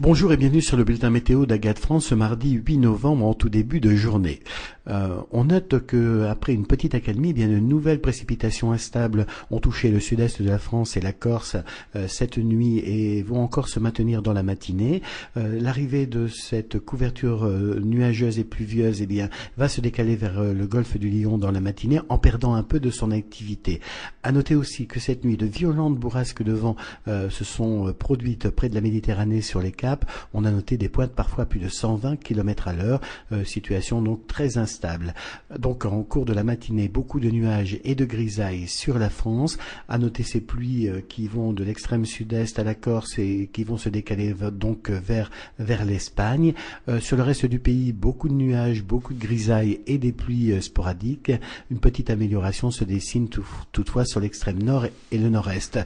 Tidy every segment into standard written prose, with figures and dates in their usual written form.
Bonjour et bienvenue sur le bulletin météo d'Agathe France ce mardi 8 novembre en tout début de journée. On note que après une petite accalmie, eh bien de nouvelles précipitations instables ont touché le sud-est de la France et la Corse cette nuit et vont encore se maintenir dans la matinée. L'arrivée de cette couverture nuageuse et pluvieuse eh bien va se décaler vers le golfe du Lion dans la matinée en perdant un peu de son activité. À noter aussi que cette nuit de violentes bourrasques de vent se sont produites près de la Méditerranée sur les Caps. On a noté des pointes parfois à plus de 120 km à l'heure, situation donc très instable. Donc en cours de la matinée, beaucoup de nuages et de grisailles sur la France. À noter ces pluies qui vont de l'extrême sud-est à la Corse et qui vont se décaler donc vers l'Espagne. Sur le reste du pays, beaucoup de nuages, beaucoup de grisailles et des pluies sporadiques. Une petite amélioration se dessine toutefois sur l'extrême nord et le nord-est.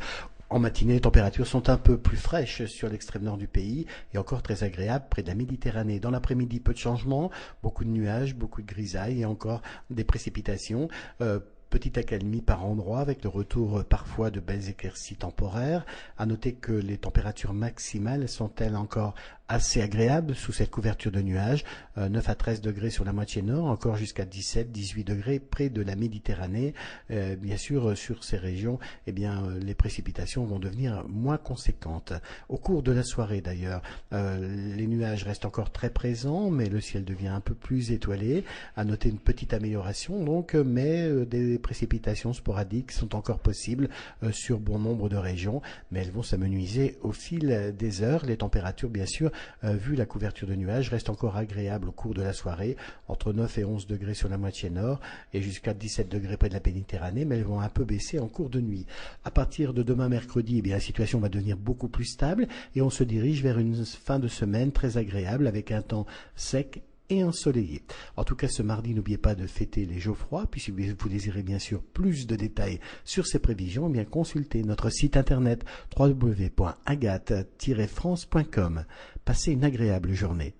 En matinée, les températures sont un peu plus fraîches sur l'extrême nord du pays et encore très agréables près de la Méditerranée. Dans l'après-midi, peu de changements, beaucoup de nuages, beaucoup de grisailles et encore des précipitations. Petite accalmie par endroits avec le retour parfois de belles éclaircies temporaires. À noter que les températures maximales sont-elles encore assez agréables sous cette couverture de nuages, 9 à 13 degrés sur la moitié nord, encore jusqu'à 17-18 degrés près de la Méditerranée. Bien sûr, sur ces régions, eh bien, les précipitations vont devenir moins conséquentes. Au cours de la soirée d'ailleurs, les nuages restent encore très présents, mais le ciel devient un peu plus étoilé. À noter une petite amélioration donc, mais des précipitations sporadiques sont encore possibles sur bon nombre de régions, mais elles vont s'amenuiser au fil des heures. Les températures, bien sûr, vu la couverture de nuages, restent encore agréables au cours de la soirée, entre 9 et 11 degrés sur la moitié nord et jusqu'à 17 degrés près de la Méditerranée, mais elles vont un peu baisser en cours de nuit. À partir de demain mercredi, eh bien, la situation va devenir beaucoup plus stable et on se dirige vers une fin de semaine très agréable avec un temps sec et ensoleillé. En tout cas, ce mardi, n'oubliez pas de fêter les Geoffroy, puis si vous désirez bien sûr plus de détails sur ces prévisions, eh bien consultez notre site internet www.agathe-france.com. Passez une agréable journée.